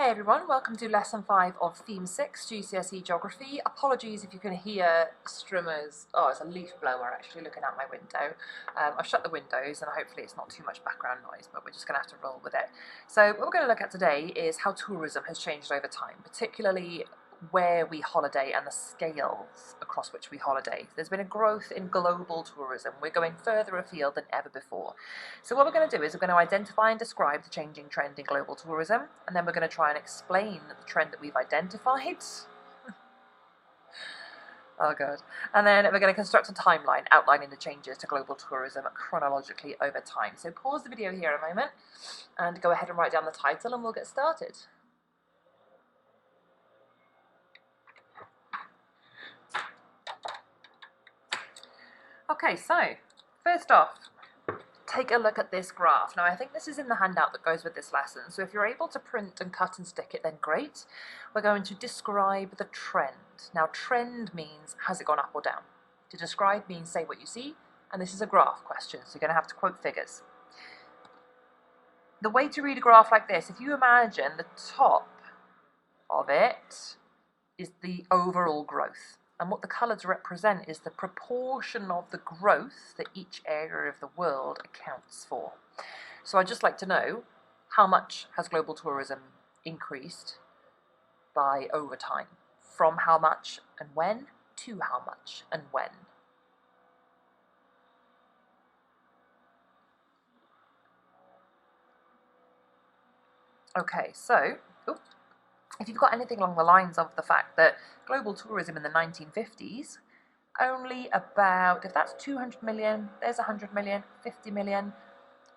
Hey everyone, welcome to lesson 5 of theme 6, GCSE Geography. Apologies if you can hear streamers. Oh, it's a leaf blower actually looking out my window. I've shut the windows and hopefully it's not too much background noise, but we're just going to have to roll with it. So what we're going to look at today is how tourism has changed over time, particularly where we holiday and the scales across which we holiday. There's been a growth in global tourism. We're going further afield than ever before. So what we're going to do is we're going to identify and describe the changing trend in global tourism, and then we're going to try and explain the trend that we've identified. Oh god. And then we're going to construct a timeline outlining the changes to global tourism chronologically over time. So pause the video here a moment and go ahead and write down the title and we'll get started. Okay, so first off, take a look at this graph. Now I think this is in the handout that goes with this lesson, so if you're able to print and cut and stick it, then great. We're going to describe the trend. Now trend means has it gone up or down? To describe means say what you see, and this is a graph question, so you're going to have to quote figures. The way to read a graph like this, if you imagine the top of it is the overall growth. And what the colours represent is the proportion of the growth that each area of the world accounts for. So I'd just like to know, how much has global tourism increased by over time? From how much and when to how much and when? Okay, so if you've got anything along the lines of the fact that global tourism in the 1950s, only about, if that's 200 million, there's 100 million, 50 million,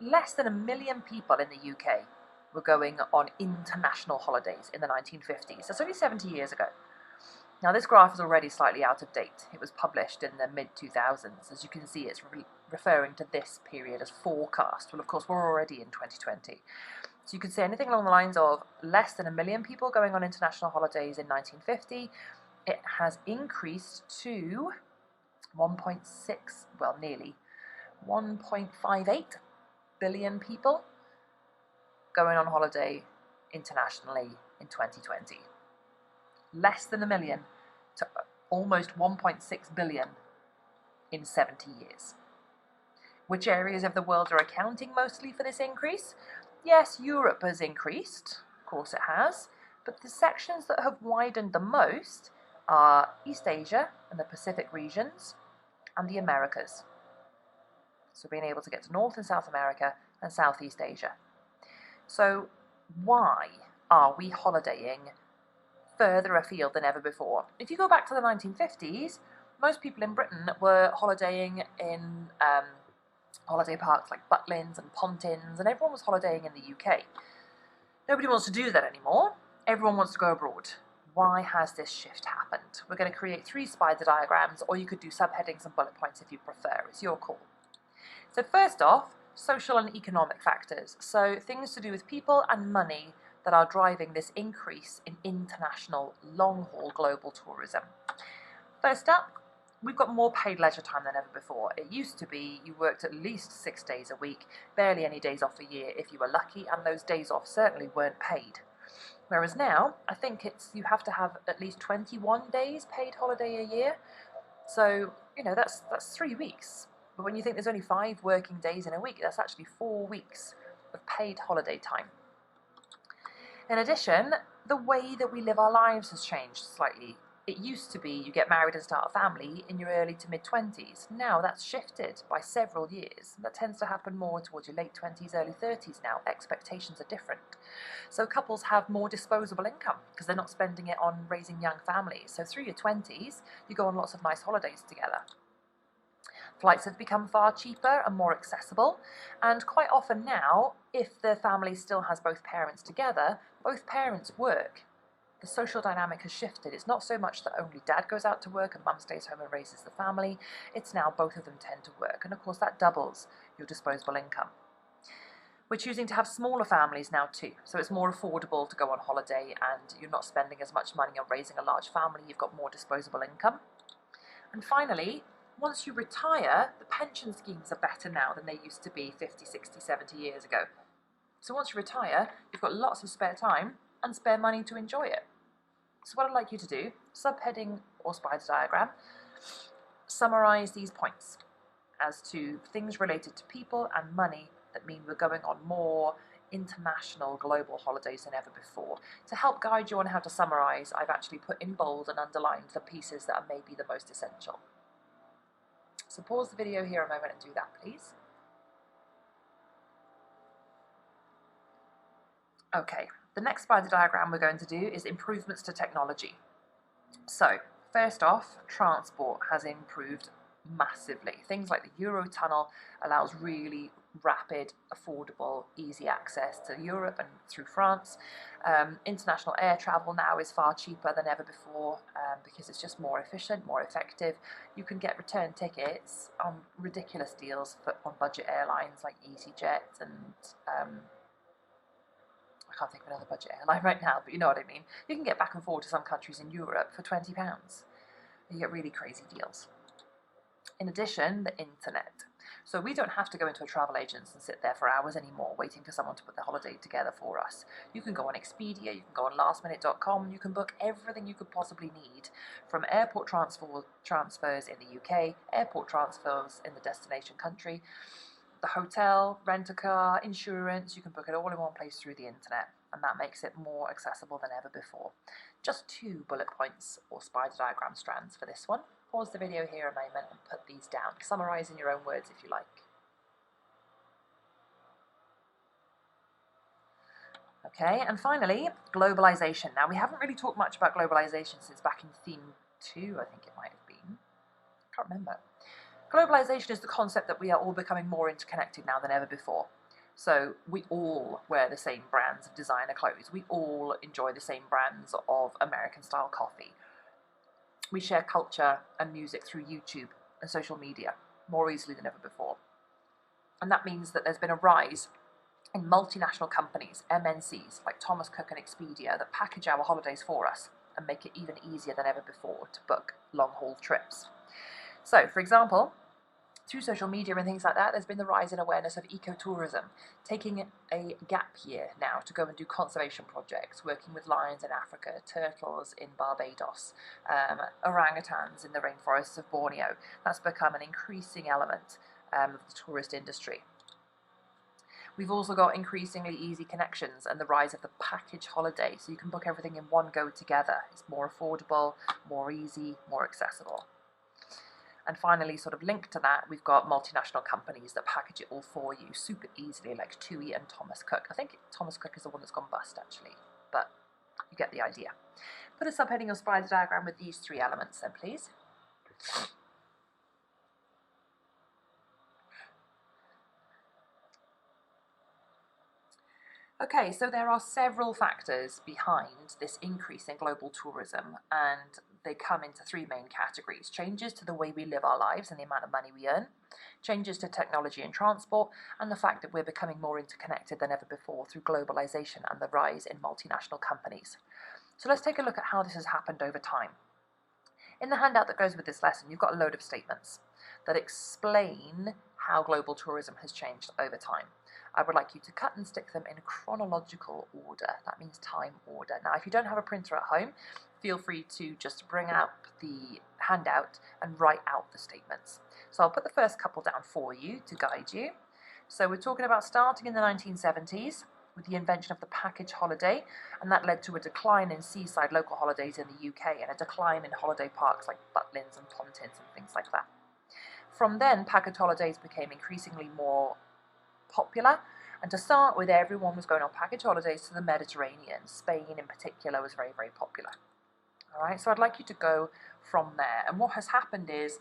less than 1 million people in the UK were going on international holidays in the 1950s. That's only 70 years ago. Now this graph is already slightly out of date. It was published in the mid-2000s. As you can see, it's referring to this period as forecast. Well, of course, we're already in 2020. So you could say anything along the lines of less than 1 million people going on international holidays in 1950. It has increased to 1.6, well, nearly 1.58 billion people going on holiday internationally in 2020. Less than 1 million to almost 1.6 billion in 70 years. Which areas of the world are accounting mostly for this increase? Yes, Europe has increased, of course it has, but the sections that have widened the most are East Asia and the Pacific regions and the Americas. So being able to get to North and South America and Southeast Asia. So why are we holidaying further afield than ever before? If you go back to the 1950s, most people in Britain were holidaying in holiday parks like Butlins and Pontins, and everyone was holidaying in the UK. Nobody wants to do that anymore. Everyone wants to go abroad. Why has this shift happened? We're going to create 3 spider diagrams, or you could do subheadings and bullet points if you prefer. It's your call. So first off, social and economic factors. So things to do with people and money that are driving this increase in international long-haul global tourism. First up, we've got more paid leisure time than ever before. It used to be you worked at least 6 days a week, barely any days off a year if you were lucky, and those days off certainly weren't paid. Whereas now, I think you have to have at least 21 days paid holiday a year. So, you know, that's 3 weeks. But when you think there's only 5 working days in a week, that's actually 4 weeks of paid holiday time. In addition, the way that we live our lives has changed slightly. It used to be you get married and start a family in your early to mid-20s. Now that's shifted by several years. That tends to happen more towards your late 20s, early 30s now. Expectations are different. So couples have more disposable income because they're not spending it on raising young families. So through your 20s, you go on lots of nice holidays together. Flights have become far cheaper and more accessible, and quite often now, if the family still has both parents together, both parents work. The social dynamic has shifted. It's not so much that only dad goes out to work and mum stays home and raises the family. It's now both of them tend to work, and of course that doubles your disposable income. We're choosing to have smaller families now too, so it's more affordable to go on holiday and you're not spending as much money on raising a large family. You've got more disposable income. And finally, once you retire, the pension schemes are better now than they used to be 50, 60, 70 years ago. So once you retire, you've got lots of spare time and spare money to enjoy it. So what I'd like you to do, subheading or spider diagram, summarize these points as to things related to people and money that mean we're going on more international global holidays than ever before. To help guide you on how to summarize, I've actually put in bold and underlined the pieces that are maybe the most essential. So pause the video here a moment and do that, please. Okay, the next spider diagram we're going to do is improvements to technology. So, first off, transport has improved massively. Things like the Eurotunnel allows really rapid, affordable, easy access to Europe and through France. International air travel now is far cheaper than ever before because it's just more efficient, more effective. You can get return tickets on ridiculous deals on budget airlines like EasyJet and I can't think of another budget airline right now, but you know what I mean. You can get back and forth to some countries in Europe for £20. You get really crazy deals. In addition, the internet. So we don't have to go into a travel agent and sit there for hours anymore waiting for someone to put the holiday together for us. You can go on Expedia, you can go on lastminute.com, you can book everything you could possibly need, from airport transfers in the UK, airport transfers in the destination country, the hotel, rent a car, insurance. You can book it all in one place through the internet, and that makes it more accessible than ever before. Just 2 bullet points or spider diagram strands for this one. Pause the video here a moment and put these down. Summarise in your own words if you like. Okay, and finally, globalization. Now, we haven't really talked much about globalization since back in theme 2, I think it might have been. I can't remember. Globalization is the concept that we are all becoming more interconnected now than ever before. So we all wear the same brands of designer clothes. We all enjoy the same brands of American-style coffee. We share culture and music through YouTube and social media more easily than ever before. And that means that there's been a rise in multinational companies, MNCs, like Thomas Cook and Expedia, that package our holidays for us and make it even easier than ever before to book long-haul trips. So, for example, through social media and things like that, there's been the rise in awareness of ecotourism, taking a gap year now to go and do conservation projects, working with lions in Africa, turtles in Barbados, orangutans in the rainforests of Borneo. That's become an increasing element of the tourist industry. We've also got increasingly easy connections and the rise of the package holiday, so you can book everything in one go together. It's more affordable, more easy, more accessible. And finally, sort of linked to that, we've got multinational companies that package it all for you super easily, like TUI and Thomas Cook. I think Thomas Cook is the one that's gone bust, actually, but you get the idea. Put a subheading or spider diagram with these 3 elements then, please. Okay, so there are several factors behind this increase in global tourism, and they come into 3 main categories: changes to the way we live our lives and the amount of money we earn, changes to technology and transport, and the fact that we're becoming more interconnected than ever before through globalization and the rise in multinational companies. So let's take a look at how this has happened over time. In the handout that goes with this lesson, you've got a load of statements that explain how global tourism has changed over time. I would like you to cut and stick them in chronological order. That means time order. Now, if you don't have a printer at home, feel free to just bring out the handout and write out the statements. So I'll put the first couple down for you to guide you. So we're talking about starting in the 1970s with the invention of the package holiday, and that led to a decline in seaside local holidays in the UK and a decline in holiday parks like Butlins and Pontins and things like that. From then, package holidays became increasingly more popular, and to start with, everyone was going on package holidays to the Mediterranean. Spain in particular was very, very popular. Alright, so I'd like you to go from there. And what has happened is,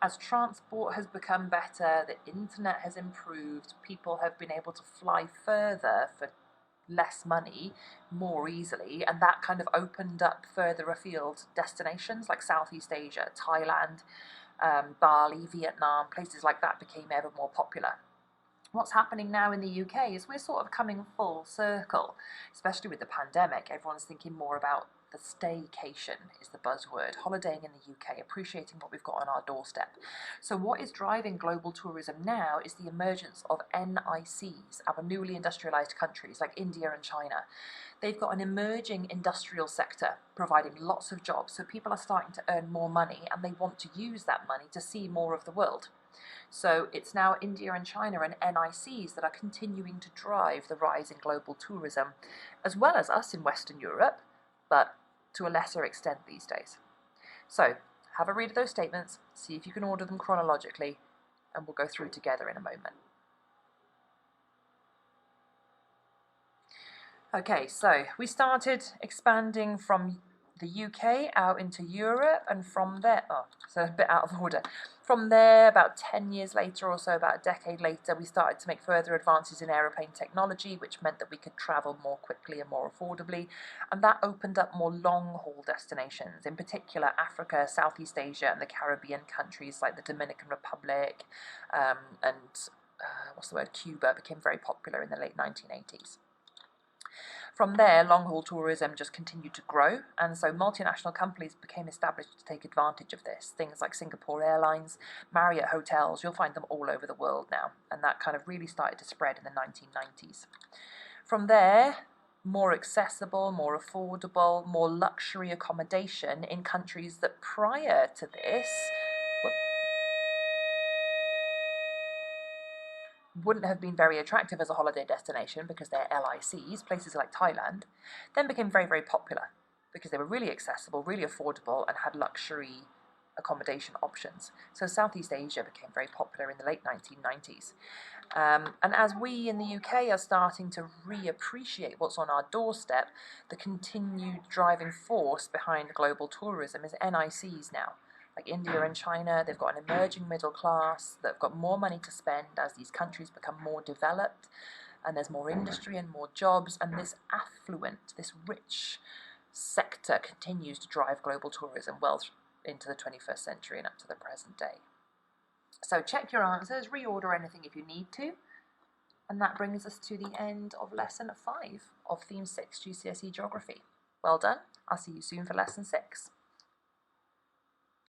as transport has become better, the internet has improved, people have been able to fly further for less money more easily, and that kind of opened up further afield destinations like Southeast Asia, Thailand, Bali, Vietnam, places like that became ever more popular. What's happening now in the UK is we're sort of coming full circle, especially with the pandemic. Everyone's thinking more about the staycation is the buzzword, holidaying in the UK, appreciating what we've got on our doorstep. So what is driving global tourism now is the emergence of NICs, our newly industrialized countries like India and China. They've got an emerging industrial sector providing lots of jobs, so people are starting to earn more money and they want to use that money to see more of the world. So it's now India and China and NICs that are continuing to drive the rise in global tourism, as well as us in Western Europe, but to a lesser extent these days. So have a read of those statements, see if you can order them chronologically, and we'll go through together in a moment. Okay, so we started expanding from the UK out into Europe, and from there, so a bit out of order. From there, about 10 years later or so, about a decade later, we started to make further advances in aeroplane technology, which meant that we could travel more quickly and more affordably, and that opened up more long-haul destinations, in particular Africa, Southeast Asia, and the Caribbean countries like the Dominican Republic, Cuba became very popular in the late 1980s. From there, long-haul tourism just continued to grow, and so multinational companies became established to take advantage of this. Things like Singapore Airlines, Marriott Hotels, you'll find them all over the world now, and that kind of really started to spread in the 1990s. From there, more accessible, more affordable, more luxury accommodation in countries that prior to this wouldn't have been very attractive as a holiday destination because they're LICs, places like Thailand, then became very, very popular because they were really accessible, really affordable, and had luxury accommodation options. So Southeast Asia became very popular in the late 1990s. And as we in the UK are starting to reappreciate what's on our doorstep, the continued driving force behind global tourism is NICs now. Like India and China, they've got an emerging middle class, they've got more money to spend as these countries become more developed, and there's more industry and more jobs, and this affluent, this rich sector continues to drive global tourism well into the 21st century and up to the present day. So check your answers, reorder anything if you need to, and that brings us to the end of Lesson 5 of Theme 6 GCSE Geography. Well done, I'll see you soon for Lesson 6.